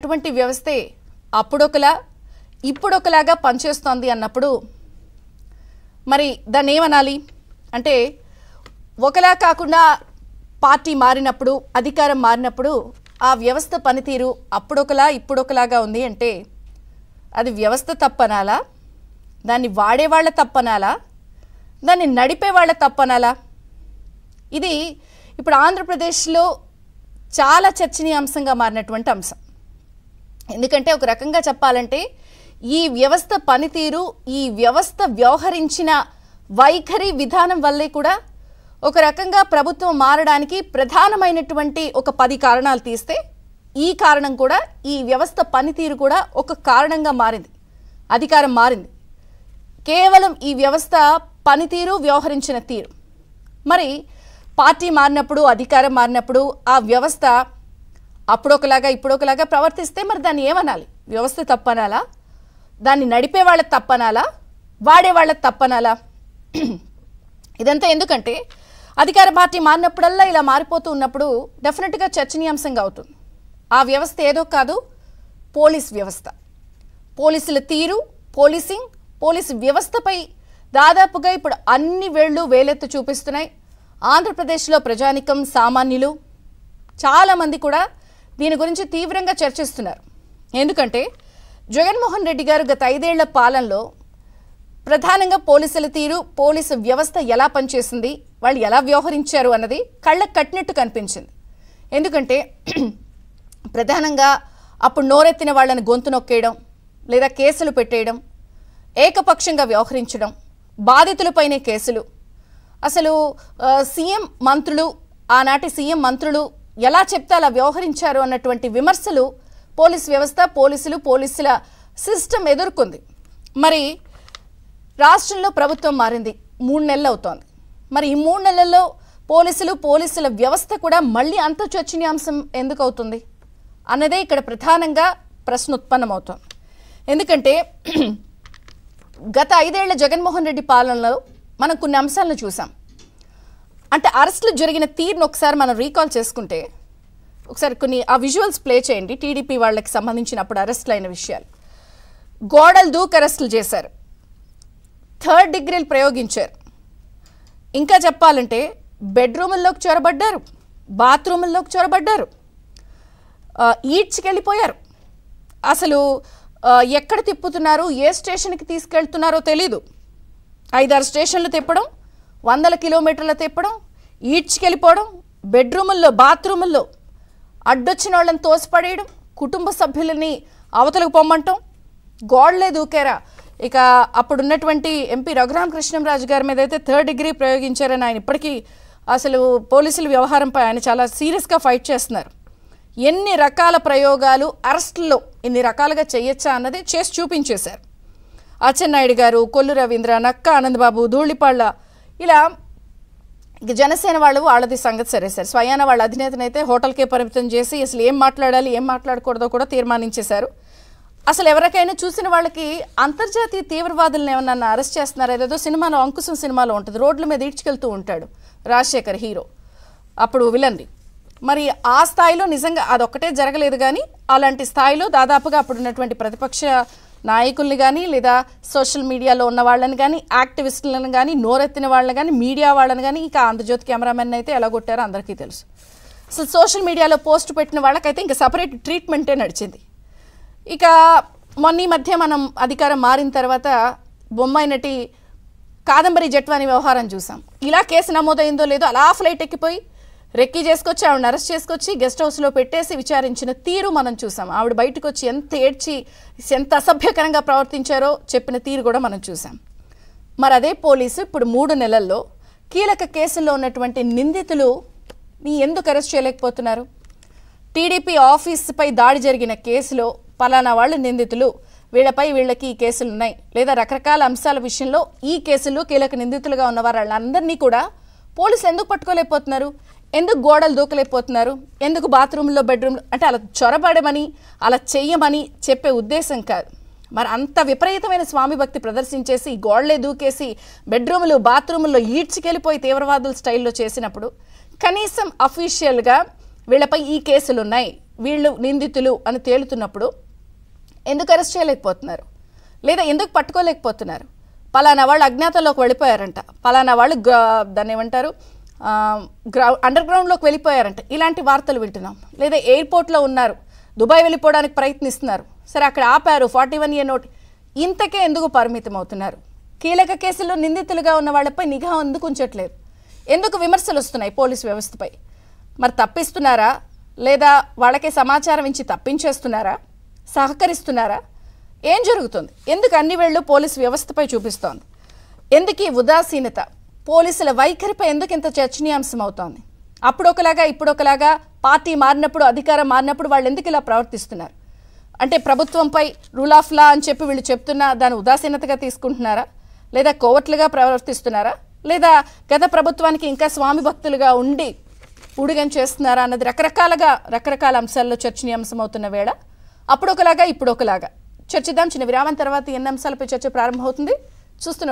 అటువంటి వ్యవస్థే అప్పుడొకలా ఇప్పుడొకలాగా పనిచేస్తోంది అన్నప్పుడు మరి దాన్ని ఏమనాలి అంటే ఒకలా కాకుండా పార్టీ మారినప్పుడు అధికారం మారినప్పుడు ఆ వ్యవస్థ పనితీరు అప్పుడొకలా ఇప్పుడొకలాగా ఉంది అంటే అది వ్యవస్థ తప్పనాలా, దాన్ని వాడేవాళ్ళ తప్పనాలా, దాన్ని నడిపే వాళ్ళ తప్పనాలా? ఇది ఇప్పుడు ఆంధ్రప్రదేశ్లో చాలా చర్చనీయాంశంగా మారినటువంటి అంశం. ఎందుకంటే ఒక రకంగా చెప్పాలంటే ఈ వ్యవస్థ పనితీరు, ఈ వ్యవస్థ వ్యవహరించిన వైఖరి విధానం వల్లే కూడా ఒక రకంగా ప్రభుత్వం మారడానికి ప్రధానమైనటువంటి ఒక 10 కారణాలు తీస్తే ఈ కారణం కూడా, ఈ వ్యవస్థ పనితీరు కూడా ఒక కారణంగా మారింది. అధికారం మారింది కేవలం ఈ వ్యవస్థ పనితీరు, వ్యవహరించిన తీరు. మరి పార్టీ మారినప్పుడు, అధికారం మారినప్పుడు ఆ వ్యవస్థ అప్పుడొకలాగా ఇప్పుడొకలాగా ప్రవర్తిస్తే మరి దాన్ని ఏమనాలి? వ్యవస్థ తప్పనాలా, దాన్ని నడిపే వాళ్ళ తప్పనాలా, వాడే వాళ్ళ తప్పనాలా? ఇదంతా ఎందుకంటే అధికార పార్టీ మారినప్పుడల్లా ఇలా మారిపోతూ ఉన్నప్పుడు డెఫినెట్గా చర్చనీయాంశంగా అవుతుంది. ఆ వ్యవస్థ ఏదో కాదు, పోలీస్ వ్యవస్థ. పోలీసుల తీరు, పోలీసింగ్, పోలీసు వ్యవస్థపై దాదాపుగా ఇప్పుడు అన్ని వేలెత్తి చూపిస్తున్నాయి. ఆంధ్రప్రదేశ్లో ప్రజానికం, సామాన్యులు చాలామంది కూడా దీని గురించి తీవ్రంగా చర్చిస్తున్నారు. ఎందుకంటే జగన్మోహన్ రెడ్డి గారు గత 5 ఏళ్ల పాలనలో ప్రధానంగా పోలీసుల తీరు, పోలీసు వ్యవస్థ ఎలా పనిచేసింది, వాళ్ళు ఎలా వ్యవహరించారు అన్నది కళ్ళకు కట్టినట్టు కనిపించింది. ఎందుకంటే ప్రధానంగా అప్పుడు నోరెత్తిన వాళ్ళని గొంతు నొక్కేయడం, లేదా కేసులు పెట్టేయడం, ఏకపక్షంగా వ్యవహరించడం, బాధితులపైనే కేసులు, అసలు సీఎం మంత్రులు, ఆనాటి సీఎం మంత్రులు ఎలా చెప్తే అలా వ్యవహరించారు అన్నటువంటి విమర్శలు పోలీస్ వ్యవస్థ, పోలీసుల సిస్టమ్ ఎదుర్కొంది. మరి రాష్ట్రంలో ప్రభుత్వం మారింది, 3 నెలలు అవుతోంది. మరి ఈ 3 నెలల్లో పోలీసుల వ్యవస్థ కూడా మళ్ళీ అంత చర్చనీయాంశం ఎందుకు అవుతుంది అన్నదే ఇక్కడ ప్రధానంగా ప్రశ్న ఉత్పన్నమవుతోంది. ఎందుకంటే గత 5 ఏళ్ల జగన్మోహన్ రెడ్డి పాలనలో మనం కొన్ని అంశాలను చూసాం. అంటే అరెస్టులు జరిగిన తీరును ఒకసారి మనం రీకాల్ చేసుకుంటే, ఒకసారి కొన్ని ఆ విజువల్స్ ప్లే చేయండి. టీడీపీ వాళ్ళకి సంబంధించినప్పుడు అరెస్టులు అయిన విషయాలు. గోడలు దూకి అరెస్టులు చేశారు, 3rd డిగ్రీలు ప్రయోగించారు. ఇంకా చెప్పాలంటే బెడ్రూముల్లోకి చొరబడ్డారు, బాత్రూముల్లోకి చొరబడ్డారు, ఈడ్చుకెళ్ళిపోయారు. అసలు ఎక్కడ తిప్పుతున్నారు, ఏ స్టేషన్కి తీసుకెళ్తున్నారో తెలీదు. 5-6 స్టేషన్లు తిప్పడం, 100 కిలోమీటర్లు తిప్పడం, ఈడ్చుకెళ్ళిపోవడం, బెడ్రూముల్లో, బాత్రూముల్లో అడ్డొచ్చిన వాళ్ళని తోసిపడేయడం, కుటుంబ సభ్యులని అవతలకు పొమ్మంటాం, గోడలే దూకారా. ఇక అప్పుడున్నటువంటి ఎంపీ రఘురామకృష్ణంరాజు గారి మీద అయితే 3rd డిగ్రీ ప్రయోగించారని ఆయన ఇప్పటికీ అసలు పోలీసుల వ్యవహారంపై ఆయన చాలా సీరియస్గా ఫైట్ చేస్తున్నారు. ఎన్ని రకాల ప్రయోగాలు అరెస్టుల్లో ఎన్ని రకాలుగా చేయొచ్చా అన్నది చేసి చూపించేశారు. అచ్చెన్నాయుడు గారు, కొల్లు రవీంద్ర, నక్క ఆనందబాబు, ధూళిపాళ్ళ, ఇలా ఇక జనసేన వాళ్ళది సంగతి సరే సార్. స్వయాన వాళ్ళ అధినేతనైతే హోటల్కే పరిమితం చేసి అసలు ఏం మాట్లాడాలి, ఏం మాట్లాడకూడదో కూడా తీర్మానించేశారు. అసలు ఎవరికైనా చూసిన వాళ్ళకి అంతర్జాతీయ తీవ్రవాదులను ఏమన్నా అరెస్ట్ చేస్తున్నారు, ఏదో సినిమాలో అంకుశం సినిమాలో ఉంటుంది, రోడ్ల మీద ఈడ్చుకెళ్తూ ఉంటాడు రాజశేఖర్ హీరో, అప్పుడు విలన్ది. మరి ఆ స్థాయిలో నిజంగా అదొక్కటే జరగలేదు, కానీ అలాంటి స్థాయిలో దాదాపుగా అప్పుడున్నటువంటి ప్రతిపక్ష నాయకుల్ని కానీ, లేదా సోషల్ మీడియాలో ఉన్న వాళ్ళని కానీ, యాక్టివిస్టులను కానీ, నోరెత్తిన వాళ్ళని కానీ, మీడియా వాళ్ళని కానీ, ఇక ఆంధ్రజ్యోతి కెమెరామెన్ అయితే ఎలా కొట్టారో అందరికీ తెలుసు. అసలు సోషల్ మీడియాలో పోస్ట్ పెట్టిన వాళ్ళకైతే ఇంకా సపరేట్ ట్రీట్మెంటే నడిచింది. ఇక మొన్న ఈ మధ్య మనం అధికారం మారిన తర్వాత బొమ్మాయి నటి కాదంబరి జట్వాని వ్యవహారం చూసాం. ఇలా కేసు నమోదైందో లేదో అలా ఫ్లైట్ ఎక్కిపోయి రెక్కీ చేసుకొచ్చి ఆవిడని అరెస్ట్ చేసుకొచ్చి గెస్ట్ హౌస్లో పెట్టేసి విచారించిన తీరు మనం చూసాం. ఆవిడ బయటకు వచ్చి ఎంత ఏడ్చి ఎంత అసభ్యకరంగా ప్రవర్తించారో చెప్పిన తీరు కూడా మనం చూసాం. మరి అదే పోలీసు ఇప్పుడు 3 నెలల్లో కీలక కేసుల్లో ఉన్నటువంటి నిందితులు ఎందుకు అరెస్ట్ చేయలేకపోతున్నారు? టీడీపీ ఆఫీసుపై దాడి జరిగిన కేసులో పలానా వాళ్ళు నిందితులు, వీళ్ళకి ఈ కేసులు ఉన్నాయి, లేదా రకరకాల అంశాల విషయంలో ఈ కేసులు కీలక నిందితులుగా ఉన్న వాళ్ళందరినీ కూడా పోలీసులు ఎందుకు పట్టుకోలేకపోతున్నారు? ఎందుకు గోడలు దూకలేకపోతున్నారు? ఎందుకు బాత్రూంలో, బెడ్రూమ్లో అంటే అలా చొరబడమని, అలా చెయ్యమని చెప్పే ఉద్దేశం కాదు. మరి అంత విపరీతమైన స్వామి భక్తి ప్రదర్శించేసి గోడలే దూకేసి బెడ్రూములు, బాత్రూముల్లో ఈడ్చుకెళ్ళిపోయి తీవ్రవాదుల స్టైల్లో చేసినప్పుడు కనీసం అఫీషియల్గా వీళ్ళపై ఈ కేసులు ఉన్నాయి, వీళ్ళు నిందితులు అని తేలుతున్నప్పుడు ఎందుకు అరెస్ట్ చేయలేకపోతున్నారు, లేదా ఎందుకు పట్టుకోలేకపోతున్నారు? పలానా వాళ్ళు అజ్ఞాతంలోకి వెళ్ళిపోయారంట, పలానా వాళ్ళు దాన్ని ఏమంటారు అండర్ గ్రౌండ్లోకి వెళ్ళిపోయారంట, ఇలాంటి వార్తలు వింటున్నాం. లేదా ఎయిర్పోర్ట్లో ఉన్నారు, దుబాయ్ వెళ్ళిపోవడానికి ప్రయత్నిస్తున్నారు, సరే అక్కడ ఆపారు, 41A నోట్. ఇంతకే ఎందుకు పరిమితం అవుతున్నారు? కీలక కేసుల్లో నిందితులుగా ఉన్న వాళ్ళపై నిఘా ఎందుకు ఉంచట్లేదు? ఎందుకు విమర్శలు వస్తున్నాయి పోలీసు వ్యవస్థపై? మరి తప్పిస్తున్నారా, లేదా వాళ్ళకే సమాచారం ఇచ్చి తప్పించేస్తున్నారా, సహకరిస్తున్నారా? ఏం జరుగుతుంది? ఎందుకు అన్ని వేళ్ళు పోలీసు వ్యవస్థపై చూపిస్తోంది? ఎందుకు ఈ ఉదాసీనత? పోలీసుల వైఖరిపై ఎందుకు ఇంత చర్చనీయాంశం అవుతోంది? అప్పుడొకలాగా ఇప్పుడొకలాగా, పార్టీ మారినప్పుడు అధికారం మారినప్పుడు వాళ్ళు ఎందుకు ఇలా ప్రవర్తిస్తున్నారు? అంటే ప్రభుత్వంపై రూల్ ఆఫ్ లా అని చెప్పి వీళ్ళు చెప్తున్నా దాని ఉదాసీనతగా తీసుకుంటున్నారా, లేదా కోవట్లుగా ప్రవర్తిస్తున్నారా, లేదా గత ప్రభుత్వానికి ఇంకా స్వామి భక్తులుగా ఉండి ఊడిగం చేస్తున్నారా అన్నది రకరకాల అంశాల్లో చర్చనీయాంశం అవుతున్న వేళ అప్పుడొకలాగా ఇప్పుడొకలాగా చర్చిద్దాం. చిన్న విరామం తర్వాత ఎన్ని అంశాలపై చర్చ ప్రారంభమవుతుంది చూస్తూనే